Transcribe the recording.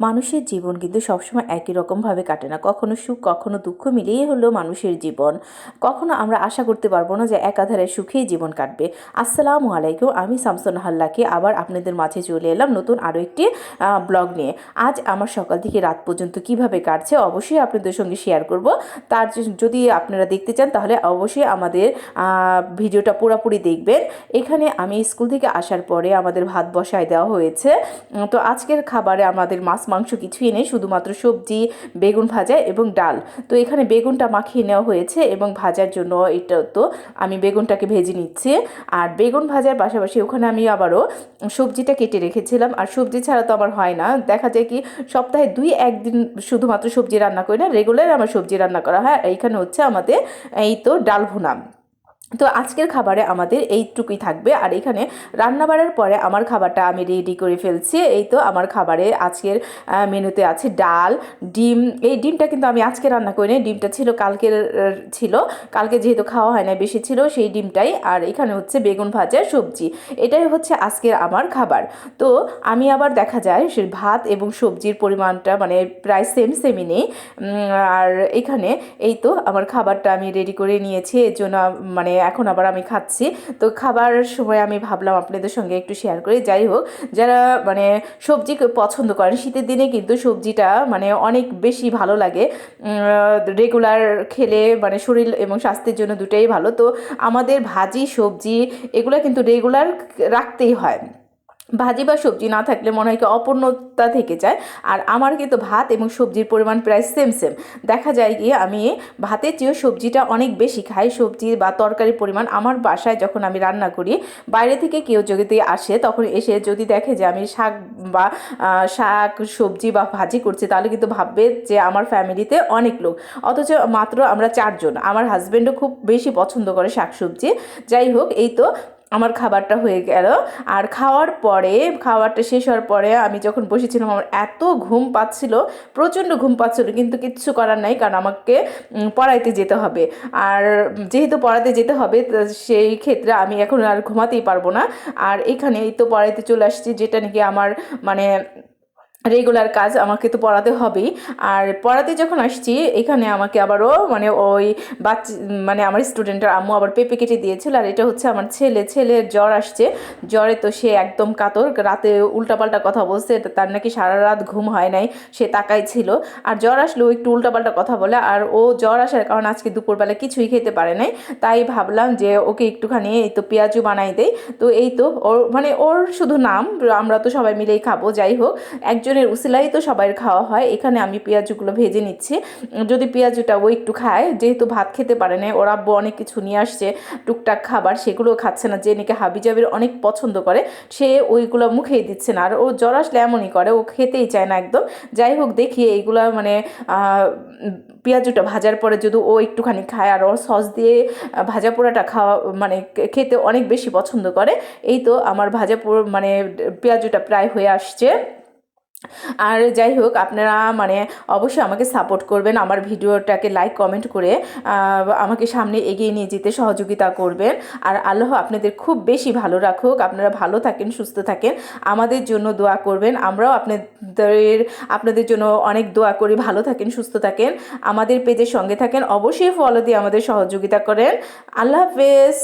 মানুষের জীবন কিন্তু সবসময় একই রকমভাবে কাটে না। কখনো সুখ কখনো দুঃখ মিলিয়ে হলো মানুষের জীবন। কখনো আমরা আশা করতে পারবো না যে একাধারে সুখেই জীবন কাটবে। আসসালামু আলাইকুম, আমি শামসুন নাহারলাকি আবার আপনাদের মাঝে চলে এলাম নতুন আরও একটি ব্লগ নিয়ে। আজ আমার সকাল থেকে রাত পর্যন্ত কিভাবে কাটছে অবশ্যই আপনাদের সঙ্গে শেয়ার করব। যদি আপনারা দেখতে চান তাহলে অবশ্যই আমাদের ভিডিওটা পুরোপুরি দেখবেন। এখানে আমি স্কুল থেকে আসার পরে আমাদের ভাত বসায় দেওয়া হয়েছে। তো আজকের খাবারে আমাদের মাছ মাংস কিছুই নেই, শুধুমাত্র সবজি, বেগুন ভাজা এবং ডাল। তো এখানে বেগুনটা মাখিয়ে নেওয়া হয়েছে এবং ভাজার জন্য এটা তো আমি বেগুনটাকে ভেজে নিচ্ছি। আর বেগুন ভাজার পাশাপাশি ওখানে আমি আবারও সবজিটা কেটে রেখেছিলাম। আর সবজি ছাড়া তো আমার হয় না, দেখা যায় কি সপ্তাহে 2-1 দিন শুধুমাত্র সবজি রান্না করি না, রেগুলার আমার সবজি রান্না করা হয়। এইখানে হচ্ছে আমাদের এই তো ডাল ভুনা। তো আজকের খাবারে আমাদের এইটুকুই থাকবে। আর এখানে রান্না বাড়ার পরে আমার খাবারটা আমি রেডি করে ফেলছি। এই তো আমার খাবারে আজকের মেনুতে আছে ডাল, ডিম। এই ডিমটা কিন্তু আমি আজকে রান্না করিনি, ডিমটা ছিল কালকের, ছিল কালকে যেহেতু খাওয়া হয় না বেশি ছিল সেই ডিমটাই। আর এখানে হচ্ছে বেগুন ভাজা, সবজি। এটাই হচ্ছে আজকের আমার খাবার। তো আমি আবার দেখা যায় সে ভাত এবং সবজির পরিমাণটা মানে প্রায় সেমই নেই। আর এখানে এই তো আমার খাবারটা আমি রেডি করে নিয়েছি, এর জন্য মানে এখন আবার আমি খাচ্ছি। তো খাবার সময় আমি ভাবলাম আপনাদের সঙ্গে একটু শেয়ার করি। যাই হোক, যারা মানে সবজি পছন্দ করেন শীতের দিনে কিন্তু সবজিটা মানে অনেক বেশি ভালো লাগে। রেগুলার খেলে মানে শরীর এবং স্বাস্থ্যের জন্য দুটোই ভালো। তো আমাদের ভাজি সবজি এগুলো কিন্তু রেগুলার রাখতেই হয়। ভাজি বা সবজি না থাকলে মনে হয় কি অপূর্ণতা থেকে যায়। আর আমার কিন্তু ভাত এবং সবজির পরিমাণ প্রায় সেম। দেখা যায় কি আমি ভাতের চেয়েও সবজিটা অনেক বেশি খাই। সবজি বা তরকারির পরিমাণ আমার বাসায় যখন আমি রান্না করি, বাইরে থেকে কেউ যদি আসে তখন এসে যদি দেখে যে আমি শাক সবজি বা ভাজি করছি, তাহলে কিন্তু ভাববে যে আমার ফ্যামিলিতে অনেক লোক, অথচ মাত্র আমরা 4 জন। আমার হাজব্যান্ডও খুব বেশি পছন্দ করে শাক সবজি। যাই হোক, এই তো আমার খাবারটা হয়ে গেল। আর খাবারটা শেষ হওয়ার পরে আমি যখন বসেছিলাম আমার এত ঘুম পাচ্ছিল, প্রচণ্ড ঘুম পাচ্ছিল, কিন্তু কিচ্ছু করার নাই, কারণ আমাকে পড়াইতে যেতে হবে। আর যেহেতু পড়াতে যেতে হবে সেই ক্ষেত্রে আমি এখন আর ঘুমাতেই পারবো না। আর এখানে এই তো পড়াইতে চলে আসছি, যেটা নাকি আমার মানে রেগুলার কাজ, আমাকে তো পড়াতে হবেই। আর পড়াতে যখন আসছি এখানে আমাকে আবারও মানে ওই মানে আমার স্টুডেন্টের আম্মু আবার পেঁপে কেটে দিয়েছিল। আর এটা হচ্ছে আমার ছেলের জ্বর আসছে। জ্বরে তো সে একদম কাতর, রাতে উল্টাপাল্টা কথা বলছে, তার নাকি সারা রাত ঘুম হয় নাই, সে তাকাই ছিল। আর জ্বর আসলেও একটু উল্টাপাল্টা কথা বলে। আর ও জ্বর আসার কারণে আজকে দুপুরবেলা কিছুই খেতে পারে নাই। তাই ভাবলাম যে ওকে একটুখানি এই তো পেঁয়াজু বানাই দেই। তো এই তো ওর শুধু নাম, আমরা তো সবাই মিলেই খাবো। যাই হোক, একজনের উসিলাই তো সবাইয়ের খাওয়া হয়। এখানে আমি পেঁয়াজুগুলো ভেজে নিচ্ছি। যদি পেঁয়াজুটা ও একটু খায়, যেহেতু ভাত খেতে পারে না, ওর আব্বু অনেক কিছু নিয়ে আসছে টুকটাক খাবার, সেগুলোও খাচ্ছে না। যে নাকি হাবিজাবির অনেক পছন্দ করে সে ওইগুলো মুখেই দিচ্ছে না। আর ও জ্বর আসলে এমনই করে, ও খেতেই চায় না একদম। যাই হোক, দেখি এইগুলা মানে পেঁয়াজুটা ভাজার পরে যদি ও একটুখানি খায়, আর ওর সস দিয়ে ভাজা পোড়াটা খাওয়া মানে খেতে অনেক বেশি পছন্দ করে। এই তো আমার মানে পেঁয়াজুটা প্রায় হয়ে আসছে। আর যাই হোক, আপনারা মানে অবশ্যই আমাকে সাপোর্ট করবেন, আমার ভিডিওটাকে লাইক কমেন্ট করে আমাকে সামনে এগিয়ে নিয়ে যেতে সহযোগিতা করবেন। আর আল্লাহ আপনাদের খুব বেশি ভালো রাখুক, আপনারা ভালো থাকেন, সুস্থ থাকেন, আমাদের জন্য দোয়া করবেন। আমরাও আপনাদের জন্য অনেক দোয়া করি। ভালো থাকেন, সুস্থ থাকেন, আমাদের পেজের সঙ্গে থাকেন, অবশ্যই ফলো দিয়ে আমাদের সহযোগিতা করেন। আল্লাহ হাফেজ।